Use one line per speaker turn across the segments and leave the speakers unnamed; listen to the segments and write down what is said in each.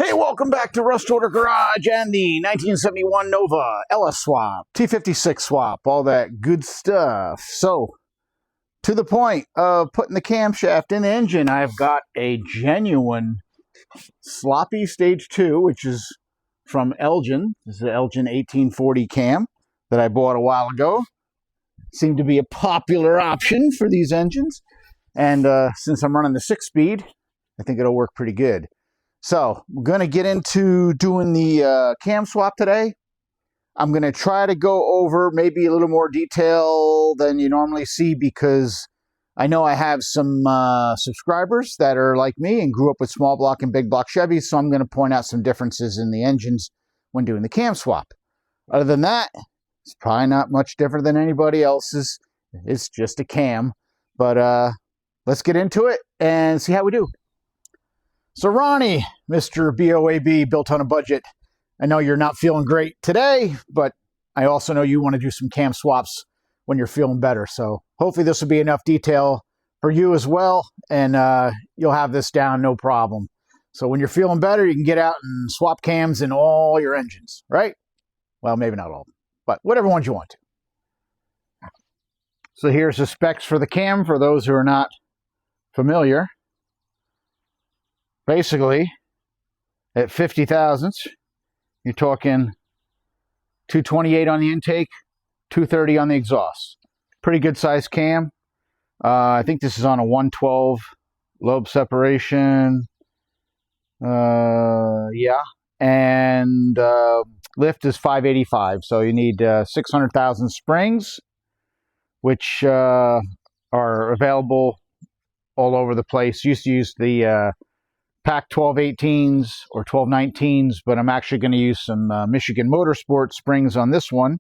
Hey, welcome back to Rust Order Garage and the 1971 Nova LS Swap, T56 Swap, all that good stuff. So, to the point of putting the camshaft in the engine, I've got a genuine Sloppy Stage 2, which is from Elgin. This is the Elgin 1840 cam that I bought a while ago. Seemed to be a popular option for these engines. And since I'm running the 6-speed, I think it'll work pretty good. So, we're going to get into doing the cam swap today. I'm going to try to go over maybe a little more detail than you normally see because I know I have some subscribers that are like me and grew up with small block and big block Chevys, so I'm going to point out some differences in the engines when doing the cam swap. Other than that, it's probably not much different than anybody else's. It's just a cam. But let's get into it and see how we do. So Ronnie, Mr. BOAB, built on a budget. I know you're not feeling great today, but I also know you want to do some cam swaps when you're feeling better. So hopefully this will be enough detail for you as well, and you'll have this down no problem. So when you're feeling better, you can get out and swap cams in all your engines, right? Well, maybe not all, but whatever ones you want to. So here's the specs for the cam for those who are not familiar. Basically, at 50 thousandths, you're talking 228 on the intake, 230 on the exhaust. Pretty good size cam. I think this is on a 112 lobe separation. Yeah. And lift is 585. So you need 600,000 springs, which are available all over the place. Used to use the Pack 1218s or 1219s, but I'm actually going to use some Michigan Motorsport springs on this one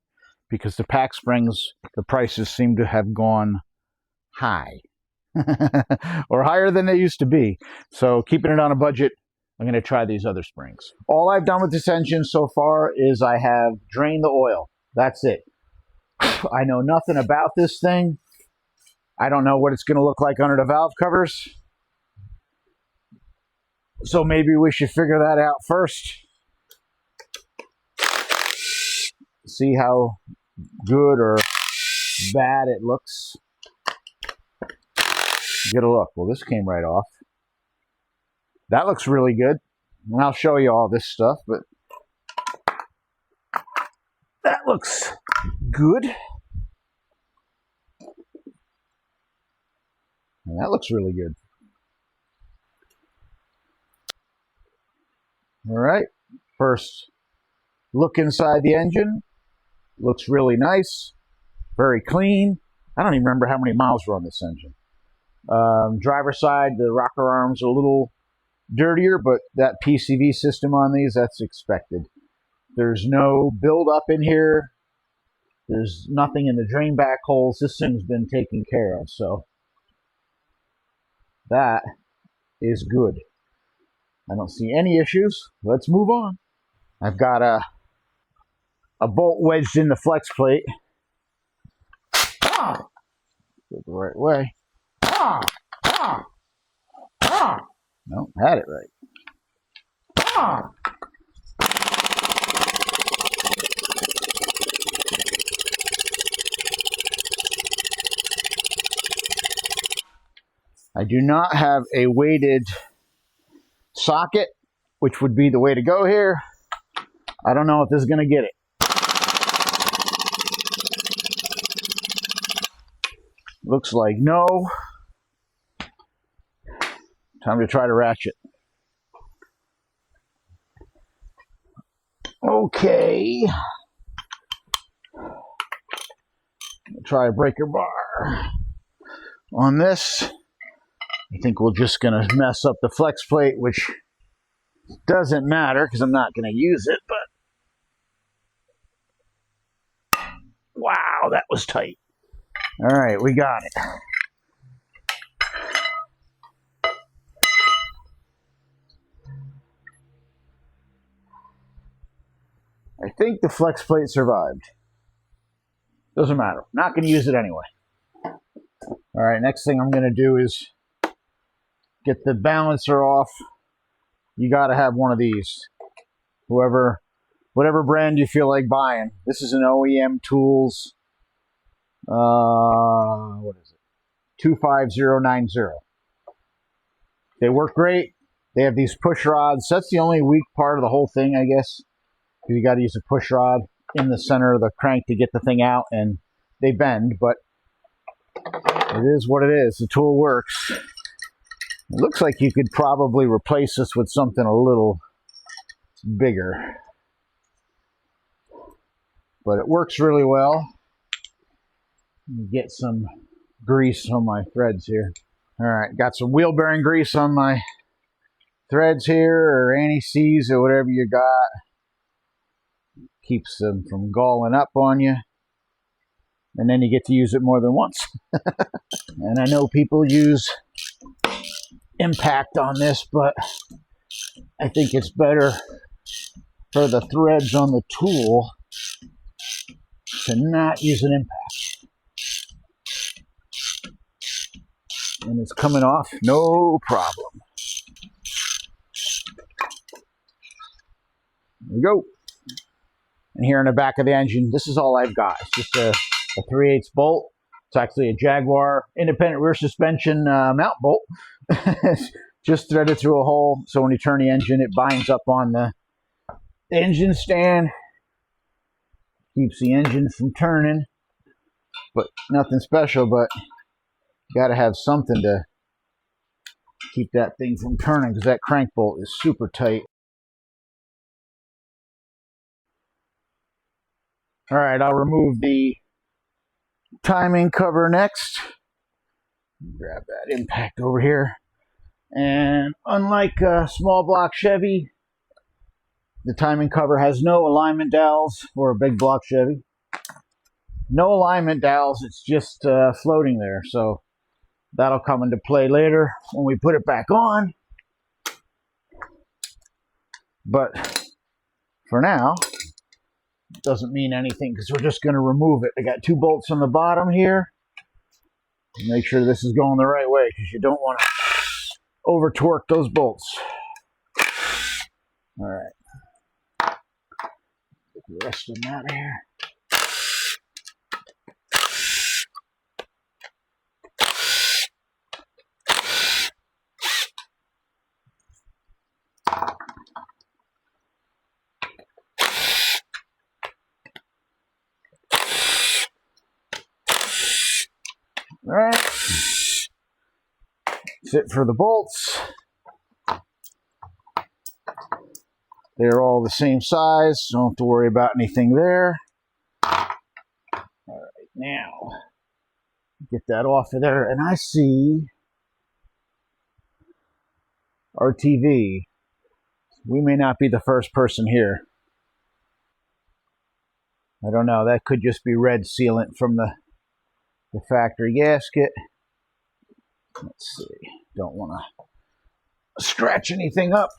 because the pack springs, the prices seem to have gone high or higher than they used to be. So keeping it on a budget, I'm going to try these other springs. All I've done with this engine so far is I have drained the oil. That's it. I know nothing about this thing. I don't know what it's going to look like under the valve covers. So maybe we should figure that out first. See how good or bad it looks. Get a look. Well, this came right off. That looks really good. And I'll show you all this stuff, but that looks good. And that looks really good. All right, first look inside the engine. Looks really nice, very clean. I don't even remember how many miles were on this engine. Driver's side, the rocker arms are a little dirtier, but that PCV system on these, that's expected. There's no build-up in here. There's nothing in the drain back holes. This thing's been taken care of, so that is good. I don't see any issues. Let's move on. I've got a bolt wedged in the flex plate. Go the right way. No, had it right. I do not have a weighted socket, which would be the way to go here. I don't know if this is going to get it. Looks like no. Time to try to ratchet. Okay. Try a breaker bar on this. I think we're just going to mess up the flex plate, which doesn't matter because I'm not going to use it, but wow, that was tight. All right, we got it. I think the flex plate survived. Doesn't matter. Not going to use it anyway. All right, next thing I'm going to do is get the balancer off you got to have one of these. Whatever brand you feel like buying. This is an OEM Tools, what is it? 25090. They work great. They have these push rods. That's the only weak part of the whole thing, I guess. You got to use a push rod in the center of the crank to get the thing out, and they bend, but it is what it is. The tool works. It looks like you could probably replace this with something a little bigger, but it works really well. Get some grease on my threads here. All right, got some wheel bearing grease on my threads here, or anti-seize, or whatever you got. Keeps them from galling up on you, and then you get to use it more than once. And I know people use impact on this, but I think it's better for the threads on the tool to not use an impact. And it's coming off no problem. There we go. And here in the back of the engine, this is all I've got. It's just a 3/8 bolt. It's actually a Jaguar independent rear suspension mount bolt. Just threaded through a hole, so when you turn the engine, it binds up on the engine stand. Keeps the engine from turning, but nothing special, but you got to have something to keep that thing from turning, because that crank bolt is super tight. All right, I'll remove the timing cover next. Grab that impact over here. And unlike a small block Chevy, the timing cover has no alignment dowels, or a big block Chevy. No alignment dowels, it's just floating there. So that'll come into play later when we put it back on. But for now, it doesn't mean anything, because we're just going to remove it. I got 2 bolts on the bottom here. Make sure this is going the right way, because you don't want to over torque those bolts. All right. Get the rest of them out of here. All right. Fit for the bolts. They're all the same size, so don't have to worry about anything there. All right, now get that off of there, and I see RTV. We may not be the first person here. I don't know, that could just be red sealant from the factory gasket. Let's see, don't want to scratch anything up.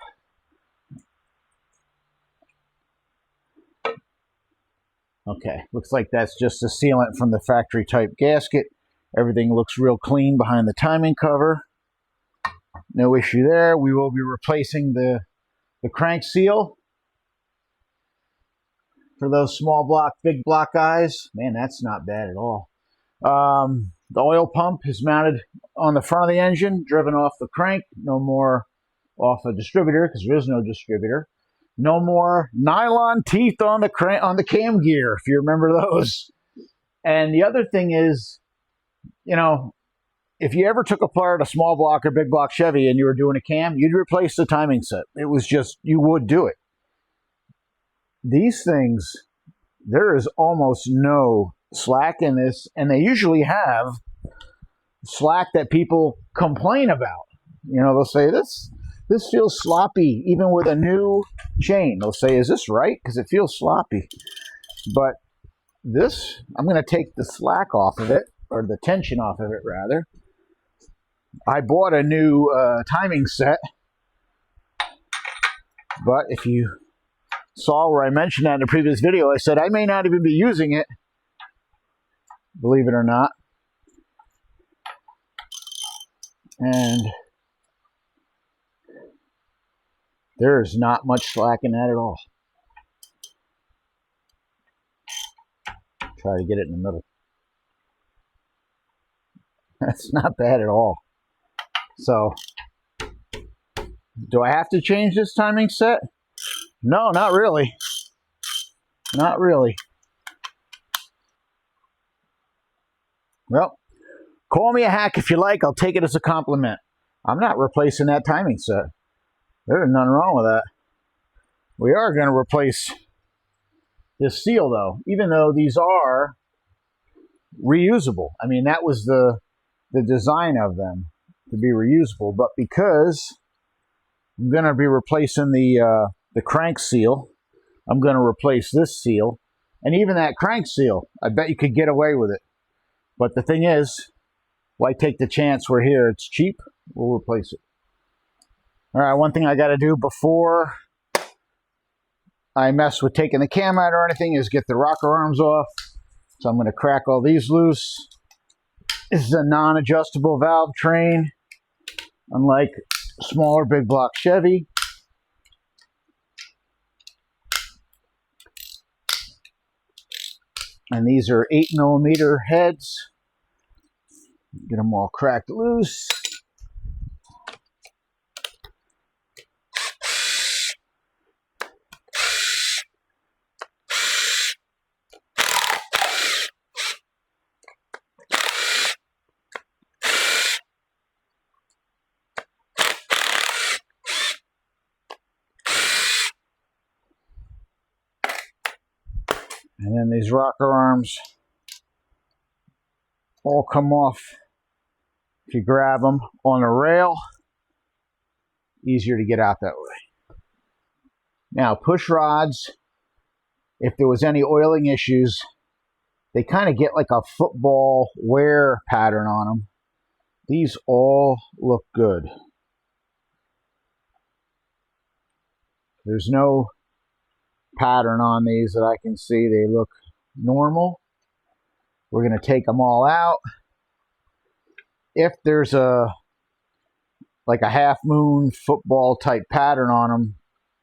Okay, looks like that's just a sealant from the factory type gasket. Everything looks real clean behind the timing cover. No issue there. We will be replacing the crank seal for those small block, big block guys. Man, that's not bad at all. The oil pump is mounted on the front of the engine, driven off the crank. No more off a distributor, because there is no distributor. No more nylon teeth on the cam gear, if you remember those. And the other thing is, you know, if you ever took apart a small block or big block Chevy and you were doing a cam, you'd replace the timing set. It was just, you would do it. These things, there is almost no slack in this, and they usually have slack that people complain about. You know, they'll say, this feels sloppy, even with a new chain. They'll say, is this right? Because it feels sloppy. But this, I'm going to take the slack off of it, or the tension off of it, rather. I bought a new timing set, but if you saw where I mentioned that in a previous video, I said I may not even be using it, believe it or not. And There's not much slack in that at all. Try to get it in the middle. That's not bad at all. So, do I have to change this timing set? No, not really. Not really. Well, call me a hack if you like. I'll take it as a compliment. I'm not replacing that timing set. There's nothing wrong with that. We are going to replace this seal, though, even though these are reusable. I mean, that was the design of them, to be reusable. But because I'm going to be replacing the crank seal, I'm going to replace this seal. And even that crank seal, I bet you could get away with it. But the thing is, why take the chance? We're here. It's cheap. We'll replace it. All right, one thing I got to do before I mess with taking the cam out or anything is get the rocker arms off. So I'm going to crack all these loose. This is a non-adjustable valve train, unlike smaller big block Chevy. And these are 8mm heads. Get them all cracked loose. And then these rocker arms all come off if you grab them on a rail. Easier to get out that way. Now, push rods, if there was any oiling issues, they kind of get like a football wear pattern on them. These all look good. There's no pattern on these that I can see. They look normal. We're going to take them all out. If there's like a half moon football type pattern on them,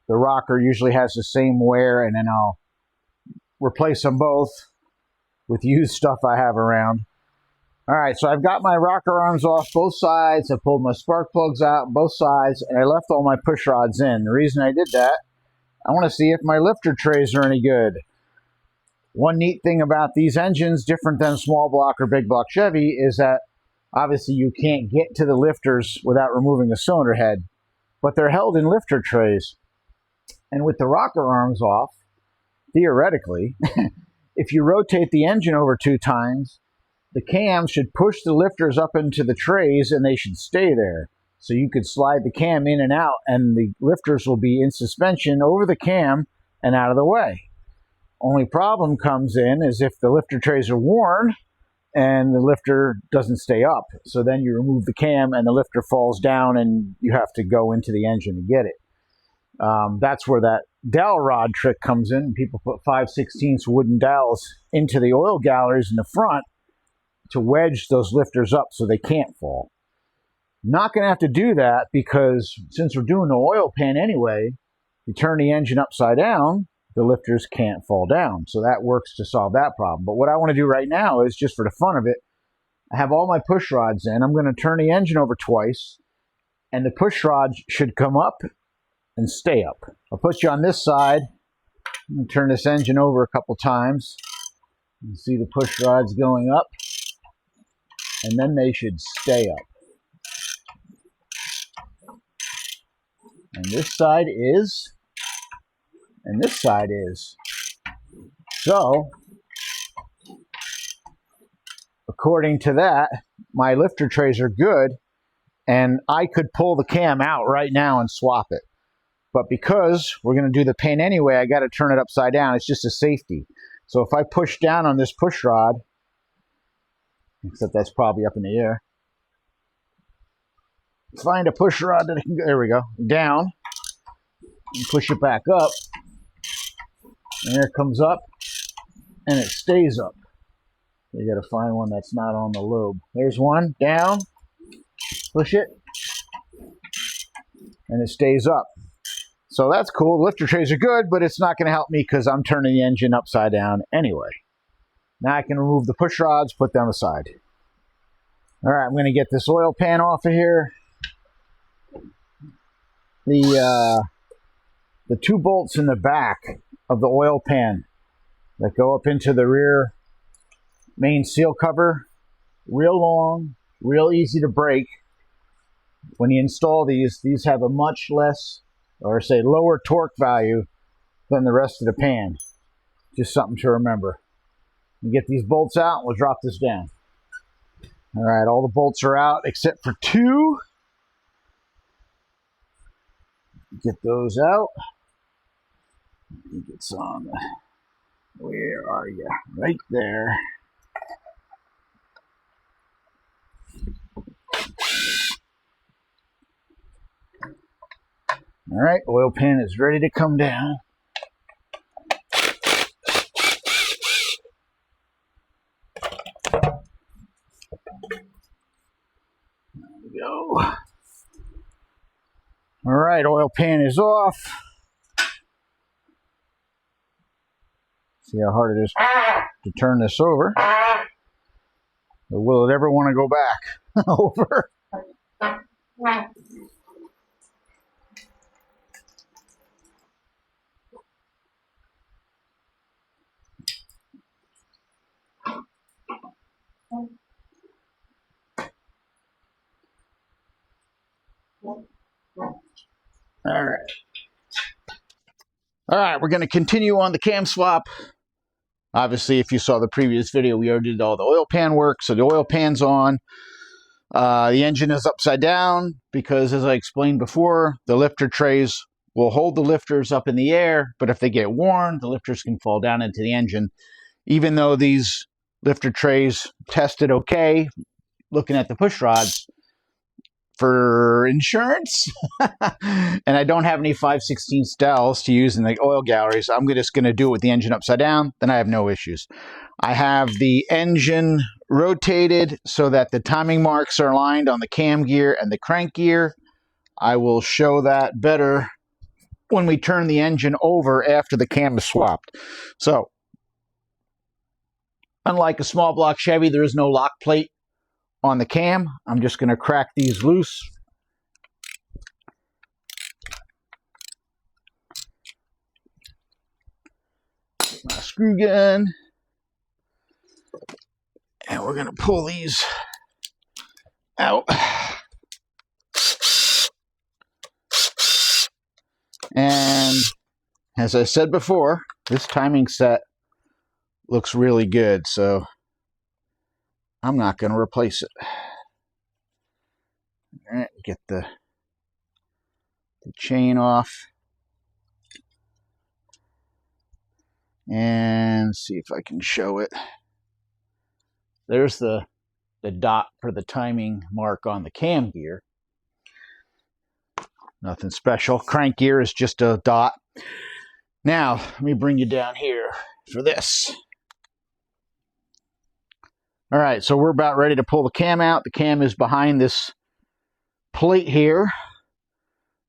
the rocker usually has the same wear, and then I'll replace them both with used stuff I have around. All right, so I've got my rocker arms off both sides. I pulled my spark plugs out on both sides, and I left all my push rods in. The reason I did that, I want to see if my lifter trays are any good. One neat thing about these engines, different than small block or big block Chevy, is that obviously you can't get to the lifters without removing the cylinder head, but they're held in lifter trays. And with the rocker arms off, theoretically, if you rotate the engine over 2 times, the cam should push the lifters up into the trays and they should stay there. So you could slide the cam in and out, and the lifters will be in suspension over the cam and out of the way. Only problem comes in is if the lifter trays are worn and the lifter doesn't stay up. So then you remove the cam and the lifter falls down and you have to go into the engine to get it. That's where that dowel rod trick comes in. People put 5/16 wooden dowels into the oil galleries in the front to wedge those lifters up so they can't fall. Not going to have to do that because since we're doing the oil pan anyway, you turn the engine upside down, the lifters can't fall down. So that works to solve that problem. But what I want to do right now is, just for the fun of it, I have all my push rods in. I'm going to turn the engine over twice, and the push rod should come up and stay up. I'll put you on this side. I'm going to turn this engine over a couple times. You see the push rods going up, and then they should stay up. And this side is, and this side is. So, according to that, my lifter trays are good, and I could pull the cam out right now and swap it. But because we're going to do the pan anyway, I got to turn it upside down. It's just a safety. So if I push down on this push rod, except that's probably up in the air, find a push rod that I can, there we go, down, and push it back up, and there it comes up, and it stays up. You got to find one that's not on the lobe. There's one, down, push it, and it stays up. So that's cool. The lifter trays are good, but it's not going to help me because I'm turning the engine upside down anyway. Now I can remove the push rods, put them aside. All right, I'm going to get this oil pan off of here. The 2 bolts in the back of the oil pan that go up into the rear main seal cover, real long, real easy to break. When you install these have a much less, or say lower torque value than the rest of the pan. Just something to remember. You get these bolts out, we'll drop this down. All right, all the bolts are out except for 2. Get those out. It's on. Where are you? Right there. All right, oil pan is ready to come down. There we go. All right, oil pan is off. See how hard it is to turn this over. Or will it ever want to go back over? All right, we're going to continue on the cam swap. Obviously, if you saw the previous video, we already did all the oil pan work. So the oil pan's on. The engine is upside down because, as I explained before, the lifter trays will hold the lifters up in the air, but if they get worn, the lifters can fall down into the engine. Even though these lifter trays tested okay, looking at the push rods, for insurance, and I don't have any 5/16 dowels to use in the oil galleries, I'm just going to do it with the engine upside down, then I have no issues. I have the engine rotated so that the timing marks are aligned on the cam gear and the crank gear. I will show that better when we turn the engine over after the cam is swapped. So, unlike a small block Chevy, there is no lock plate on the cam. I'm just going to crack these loose. My screw gun. And we're going to pull these out. And as I said before, this timing set looks really good, so I'm not going to replace it. All right, get the chain off. And see if I can show it. There's the dot for the timing mark on the cam gear. Nothing special. Crank gear is just a dot. Now, let me bring you down here for this. All right, so we're about ready to pull the cam out. The cam is behind this plate here,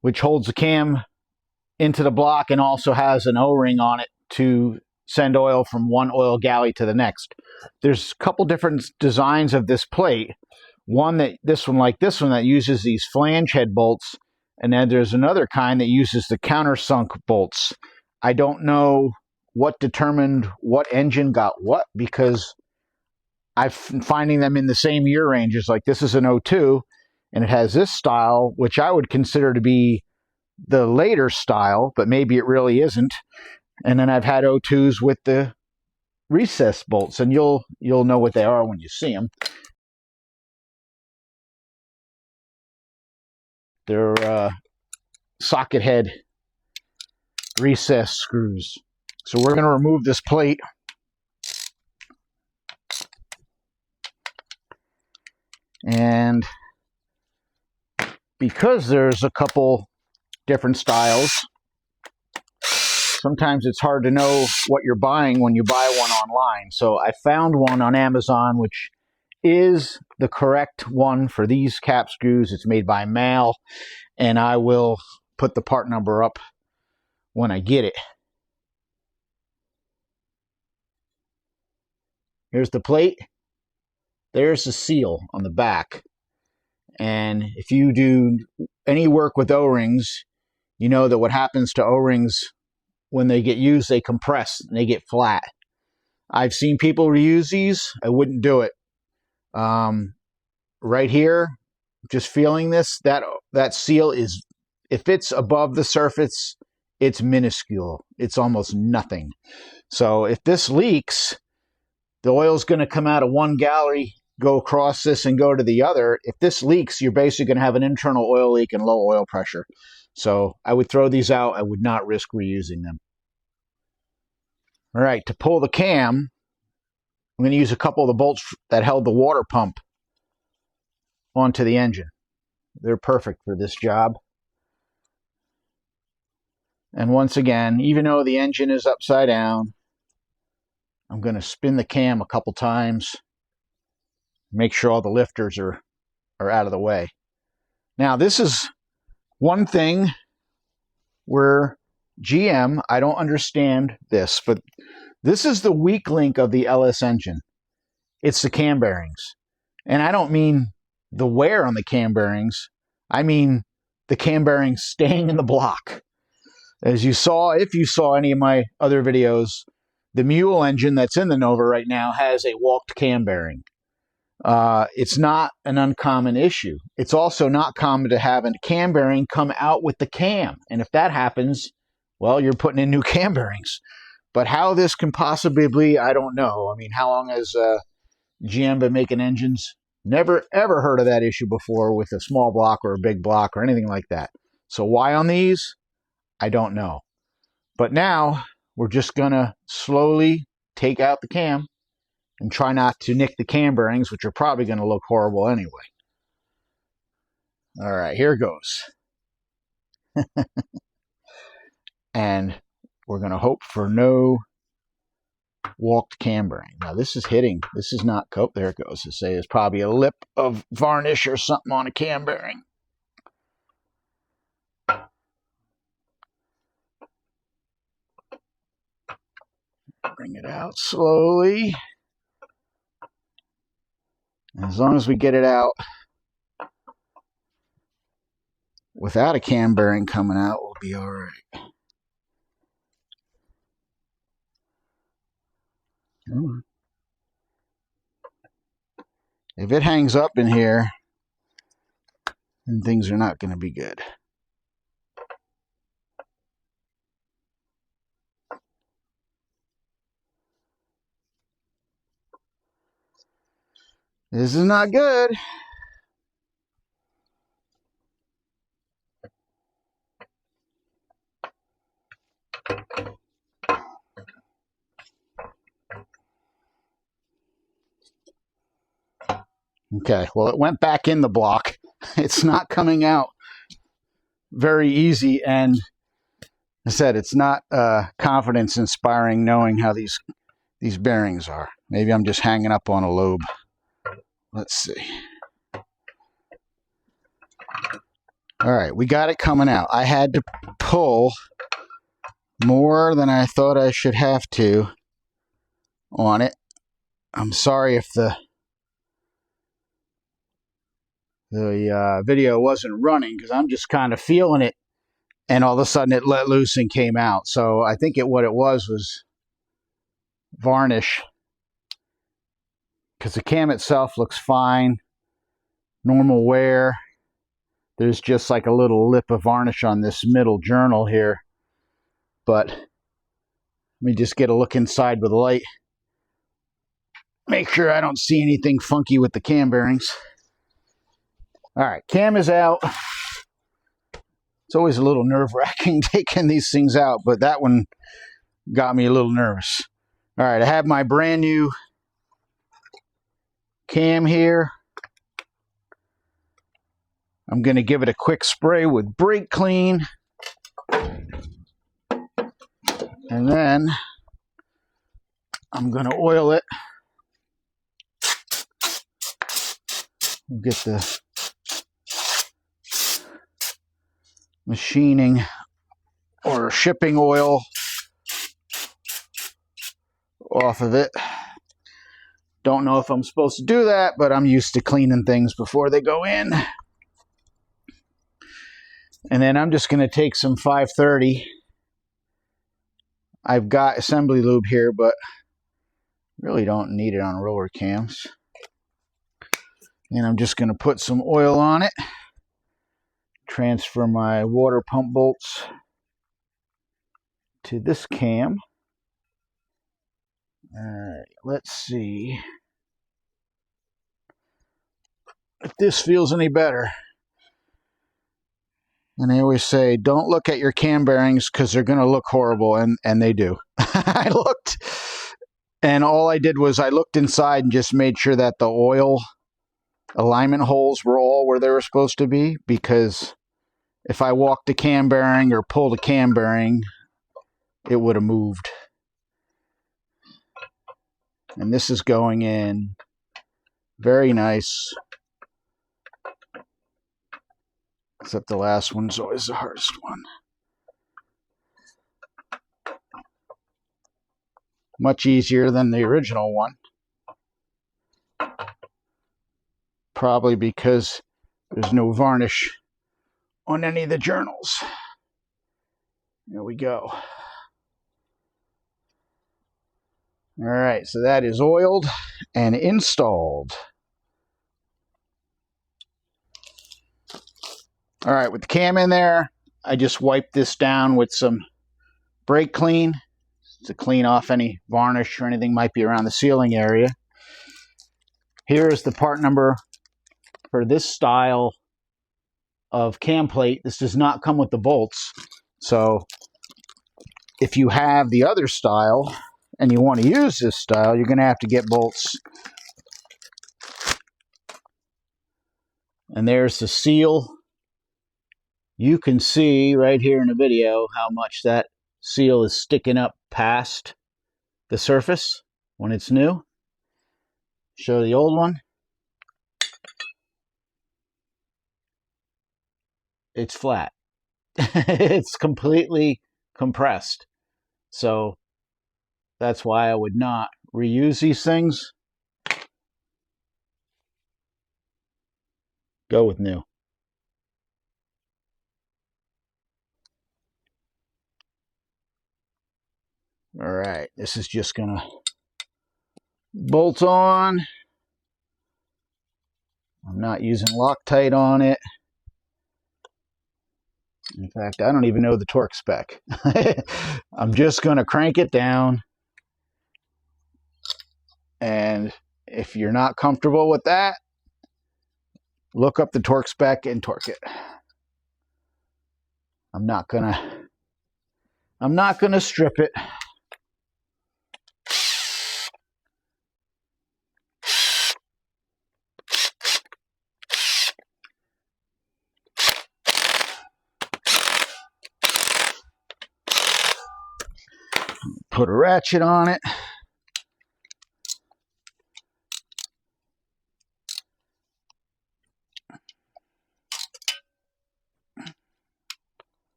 which holds the cam into the block and also has an O-ring on it to send oil from one oil galley to the next. There's a couple different designs of this plate. One that like this one that uses these flange head bolts, and then there's another kind that uses the countersunk bolts. I don't know what determined what engine got what, because I'm finding them in the same year ranges. Like this is an 02, and it has this style, which I would consider to be the later style, but maybe it really isn't. And then I've had 02s with the recessed bolts, and you'll know what they are when you see them. They're socket head recess screws. So we're going to remove this plate. And because there's a couple different styles, sometimes it's hard to know what you're buying when you buy one online. So I found one on Amazon, which is the correct one for these cap screws. It's made by Mal, and I will put the part number up when I get it. Here's the plate. There's the seal on the back. And if you do any work with O-rings, you know that what happens to O-rings when they get used, they compress and they get flat. I've seen people reuse these. I wouldn't do it. Right here, just feeling this, that seal is, if it's above the surface, it's minuscule. It's almost nothing. So if this leaks, the oil's going to come out of one gallery, go across this and go to the other. If this leaks, you're basically going to have an internal oil leak and low oil pressure. So I would throw these out. I would not risk reusing them. All right, to pull the cam, I'm going to use a couple of the bolts that held the water pump onto the engine. They're perfect for this job. And once again, even though the engine is upside down, I'm going to spin the cam a couple times, make sure all the lifters are out of the way. Now, this is one thing where GM, I don't understand this, but this is the weak link of the LS engine. It's the cam bearings. And I don't mean the wear on the cam bearings. I mean the cam bearings staying in the block. As you saw, if you saw any of my other videos, the Mule engine that's in the Nova right now has a walked cam bearing. It's not an uncommon issue. It's also not common to have a cam bearing come out with the cam. And if that happens, well, you're putting in new cam bearings. But how this can possibly be, I don't know. I mean, how long has GM been making engines? Never, ever heard of that issue before with a small block or a big block or anything like that. So why on these? I don't know. But now we're just going to slowly take out the cam and try not to nick the cam bearings, which are probably going to look horrible anyway. All right, here goes. And we're going to hope for no walked cam bearing. Now this is hitting. This is not coat. There it goes. To say there's probably a lip of varnish or something on a cam bearing. Bring it out slowly. As long as we get it out without a cam bearing coming out, we'll be all right. If it hangs up in here, then things are not going to be good. This is not good. Okay, well, it went back in the block. It's not coming out very easy, and I said it's not confidence inspiring knowing how these bearings are. Maybe I'm just hanging up on a lobe. Let's see. All right, we got it coming out. I had to pull more than I thought I should have to on it. I'm sorry if the video wasn't running, because I'm just kind of feeling it, and all of a sudden it let loose and came out. So I think what it was varnish, because the cam itself looks fine, normal wear. There's just like a little lip of varnish on this middle journal here. But let me just get a look inside with the light. Make sure I don't see anything funky with the cam bearings. All right, cam is out. It's always a little nerve-wracking taking these things out, but that one got me a little nervous. All right, I have my brand new cam here. I'm going to give it a quick spray with brake clean. And then I'm going to oil it. We'll get the machining or shipping oil off of it. Don't know if I'm supposed to do that, but I'm used to cleaning things before they go in. And then I'm just going to take some 530. I've got assembly lube here, but really don't need it on roller cams. And I'm just going to put some oil on it. Transfer my water pump bolts to this cam. Alright, let's see if this feels any better. And I always say, don't look at your cam bearings because they're going to look horrible, and they do. I looked, and all I did was I looked inside and just made sure that the oil alignment holes were all where they were supposed to be, because if I walked a cam bearing or pulled a cam bearing, it would have moved. And this is going in very nice. Except the last one's always the hardest one. Much easier than the original one. Probably because there's no varnish on any of the journals. There we go. Alright, so that is oiled and installed. Alright, with the cam in there, I just wiped this down with some brake clean to clean off any varnish or anything might be around the sealing area. Here is the part number for this style of cam plate. This does not come with the bolts, so if you have the other style and you want to use this style, you're going to have to get bolts. And there's the seal. You can see right here in the video how much that seal is sticking up past the surface when it's new. Show the old one. It's flat. It's completely compressed. So that's why I would not reuse these things. Go with new. All right, this is just gonna bolt on. I'm not using Loctite on it. In fact, I don't even know the torque spec. I'm just gonna crank it down. And if you're not comfortable with that, look up the torque spec and torque it. I'm not gonna strip it. Put a ratchet on it.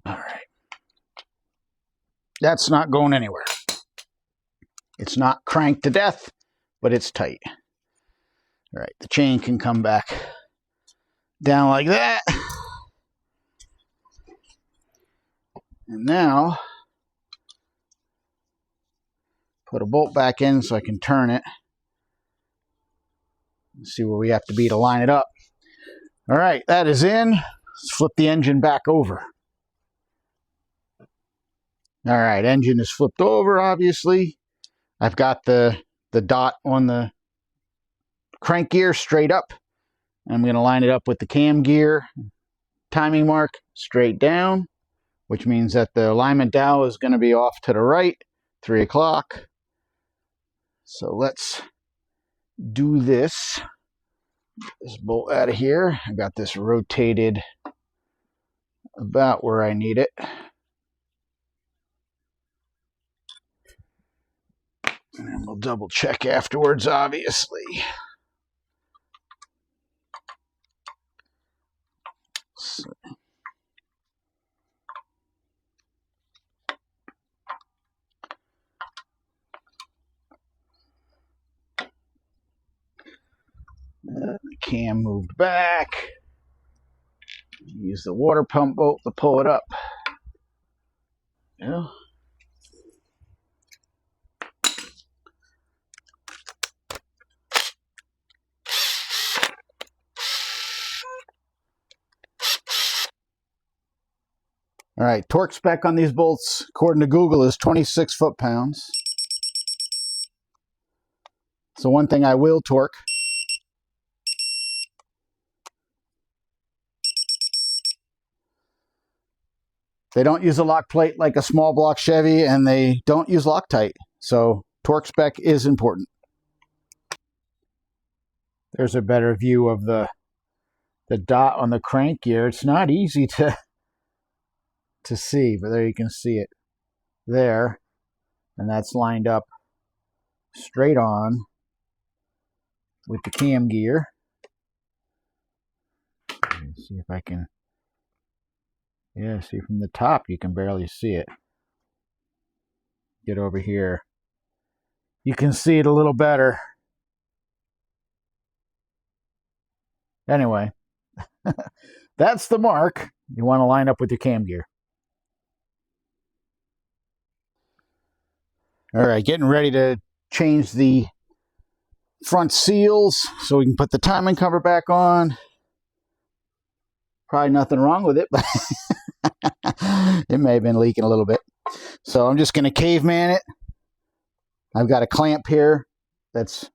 All right. That's not going anywhere. It's not cranked to death, but it's tight. All right, the chain can come back down like that. And now, put a bolt back in so I can turn it. Let's see where we have to be to line it up. All right, that is in. Let's flip the engine back over. All right, engine is flipped over, obviously. I've got the dot on the crank gear straight up. I'm going to line it up with the cam gear timing mark straight down, which means that the alignment dial is going to be off to the right, 3 o'clock. So let's do this. Get this bolt out of here. I got this rotated about where I need it. And then we'll double check afterwards, obviously. So, The cam moved back. Use the water pump bolt to pull it up. Yeah. All right, torque spec on these bolts, according to Google, is 26 foot-pounds. So one thing I will torque. They don't use a lock plate like a small block Chevy, and they don't use Loctite. So torque spec is important. There's a better view of the dot on the crank gear. It's not easy to see, but there you can see it there. And that's lined up straight on with the cam gear. Let's see if I can, yeah, see from the top you can barely see it. Get over here. You can see it a little better. Anyway, that's the mark. You want to line up with your cam gear. All right, getting ready to change the front seals so we can put the timing cover back on. Probably nothing wrong with it, but it may have been leaking a little bit. So I'm just going to caveman it. I've got a clamp here that's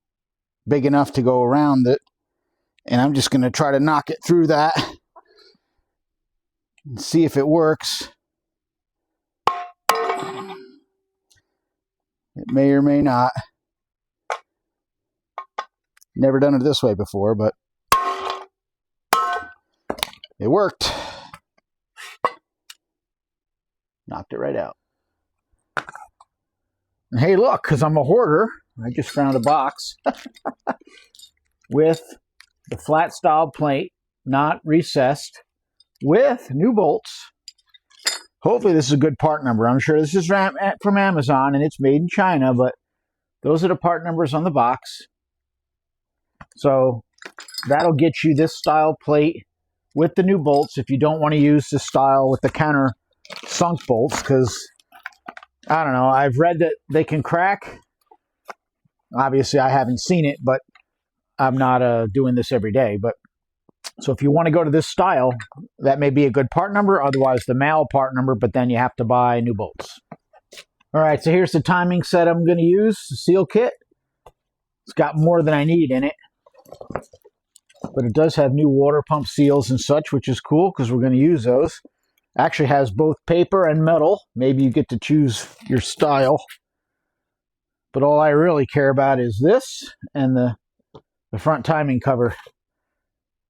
big enough to go around it. And I'm just going to try to knock it through that and see if it works. It may or may not. Never done it this way before, but it worked. Knocked it right out. And hey, look, because I'm a hoarder, I just found a box with the flat style plate, not recessed, with new bolts. Hopefully this is a good part number. I'm sure this is from Amazon and it's made in China, but those are the part numbers on the box. So that'll get you this style plate with the new bolts if you don't want to use the style with the counter sunk bolts, because I don't know, I've read that they can crack. Obviously I haven't seen it, but I'm not doing this every day. But so if you want to go to this style, that may be a good part number. Otherwise the male part number, but then you have to buy new bolts. All right, so here's the timing set I'm going to use, the seal kit. It's got more than I need in it, but it does have new water pump seals and such, which is cool because we're going to use those. Actually has both paper and metal. Maybe you get to choose your style. But all I really care about is this and the front timing cover.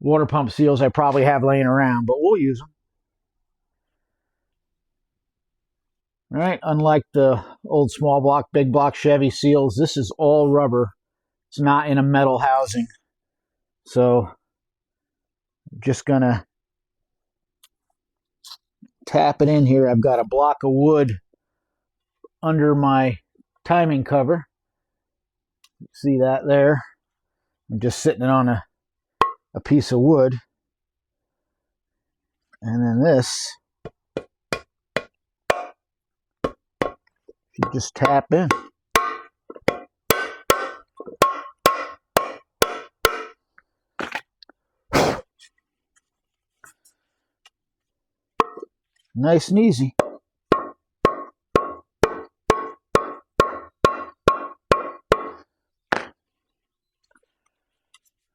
Water pump seals I probably have laying around, but we'll use them. All right, unlike the old small block, big block Chevy seals, this is all rubber. It's not in a metal housing. So I'm just gonna tap it in here. I've got a block of wood under my timing cover. See that there? I'm just sitting it on a piece of wood. And then this, you just tap in. Nice and easy.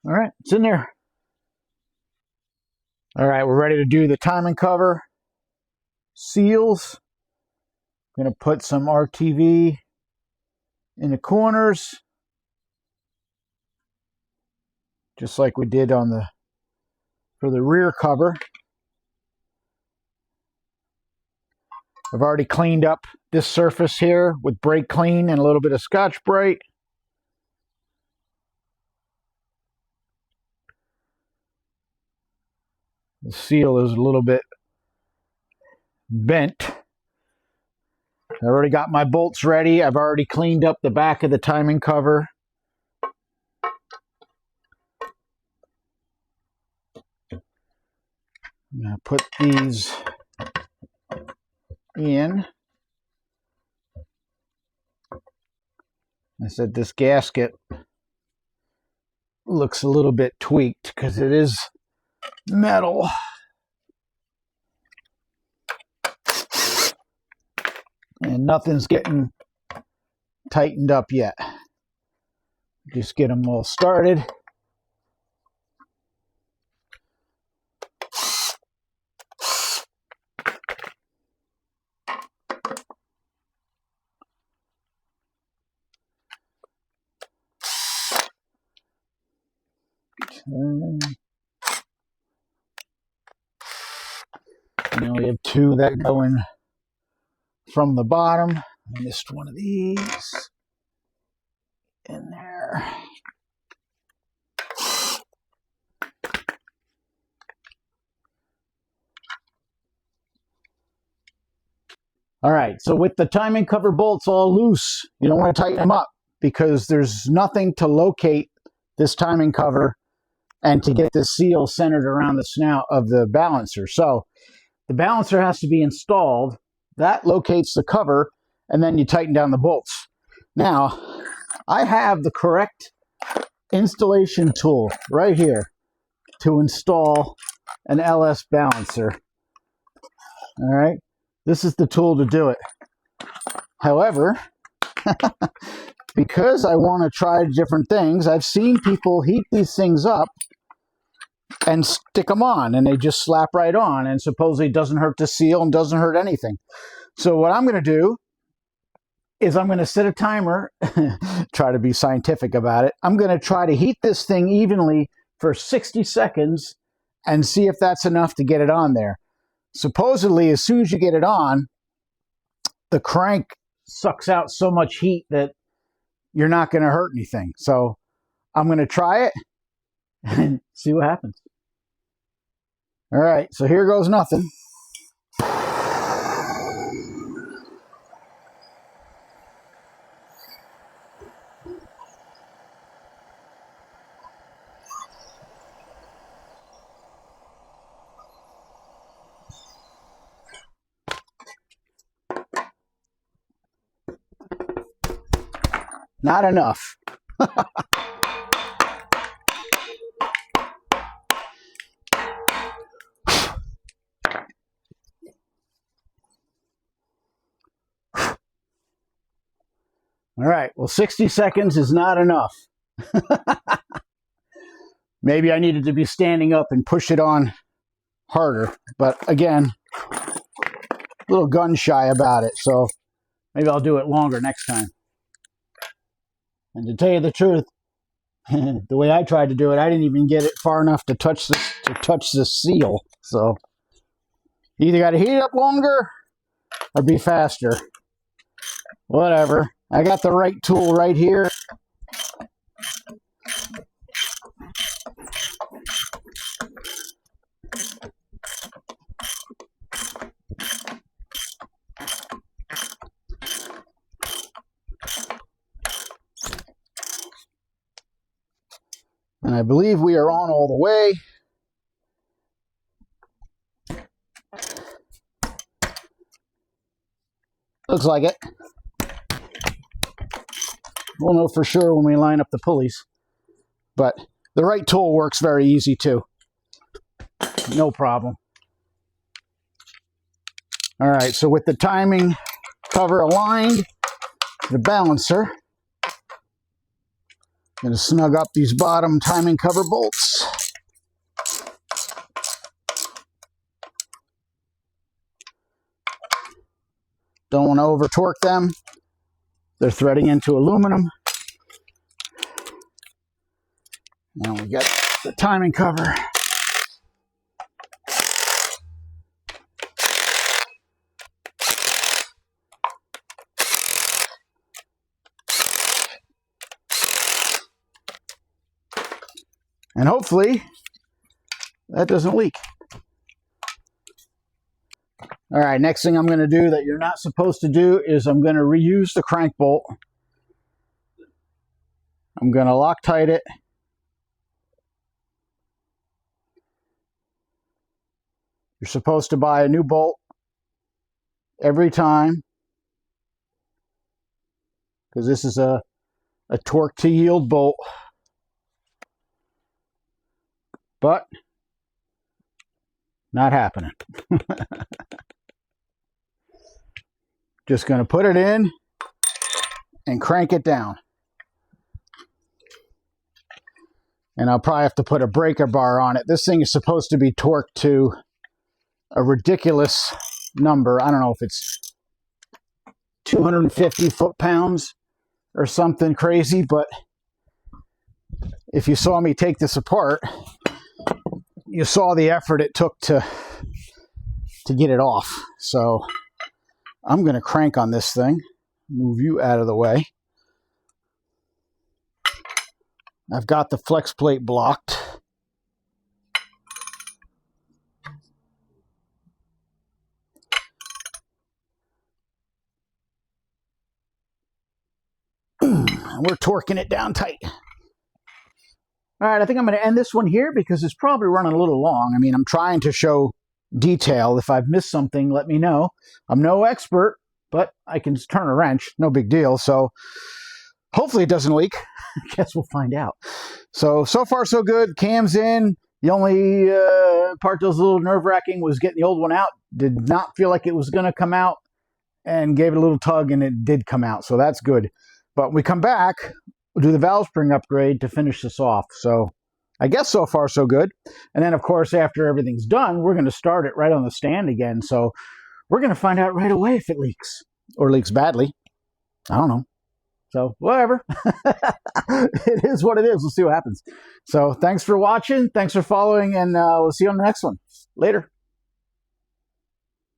All right, it's in there. All right, we're ready to do the timing cover seals. I'm going to put some RTV in the corners, just like we did on for the rear cover. I've already cleaned up this surface here with brake clean and a little bit of Scotch-Brite. The seal is a little bit bent. I already got my bolts ready. I've already cleaned up the back of the timing cover. I'm going to put these in. I said this gasket looks a little bit tweaked because it is metal. And nothing's getting tightened up yet. Just get them all started. Now we have two that go in from the bottom. I missed one of these in there. All right, so with the timing cover bolts all loose, you don't want to tighten them up because there's nothing to locate this timing cover and to get this seal centered around the snout of the balancer. So the balancer has to be installed. That locates the cover, and then you tighten down the bolts. Now, I have the correct installation tool right here to install an LS balancer. All right, this is the tool to do it. However, because I want to try different things, I've seen people heat these things up and stick them on, and they just slap right on, and supposedly it doesn't hurt the seal and doesn't hurt anything. So what I'm going to do is I'm going to set a timer, try to be scientific about it. I'm going to try to heat this thing evenly for 60 seconds and see if that's enough to get it on there. Supposedly, as soon as you get it on, the crank sucks out so much heat that you're not going to hurt anything. So I'm going to try it and see what happens. All right, so here goes nothing. Not enough. All right, well, 60 seconds is not enough. Maybe I needed to be standing up and push it on harder. But again, a little gun shy about it, so maybe I'll do it longer next time. And to tell you the truth, the way I tried to do it, I didn't even get it far enough to touch this seal. So you either got to heat it up longer or be faster. Whatever. I got the right tool right here. And I believe we are on all the way. Looks like it. We'll know for sure when we line up the pulleys. But the right tool works very easy too. No problem. All right, so with the timing cover aligned, the balancer, I'm going to snug up these bottom timing cover bolts. Don't want to over torque them. They're threading into aluminum. Now we got the timing cover. And hopefully that doesn't leak. All right, next thing I'm going to do that you're not supposed to do is I'm going to reuse the crank bolt. I'm going to Loctite it. You're supposed to buy a new bolt every time, because this is a torque to yield bolt. But not happening. Just going to put it in and crank it down. And I'll probably have to put a breaker bar on it. This thing is supposed to be torqued to a ridiculous number. I don't know if it's 250 foot-pounds or something crazy, but if you saw me take this apart, you saw the effort it took to get it off. So I'm going to crank on this thing. Move you out of the way. I've got the flex plate blocked. We're torquing it down tight. All right, I think I'm going to end this one here because it's probably running a little long. I mean, I'm trying to show detail. If I've missed something, let me know. I'm no expert, but I can turn a wrench. No big deal. So hopefully it doesn't leak. I guess we'll find out. So far so good. Cam's in. The only part that was a little nerve-wracking was getting the old one out. Did not feel like it was going to come out, and gave it a little tug, and it did come out. So that's good. But when we come back, we'll do the valve spring upgrade to finish this off. So I guess so far so good. And then, of course, after everything's done, we're going to start it right on the stand again. So we're going to find out right away if it leaks or leaks badly. I don't know. So whatever. It is what it is. We'll see what happens. So thanks for watching. Thanks for following, and we'll see you on the next one. Later.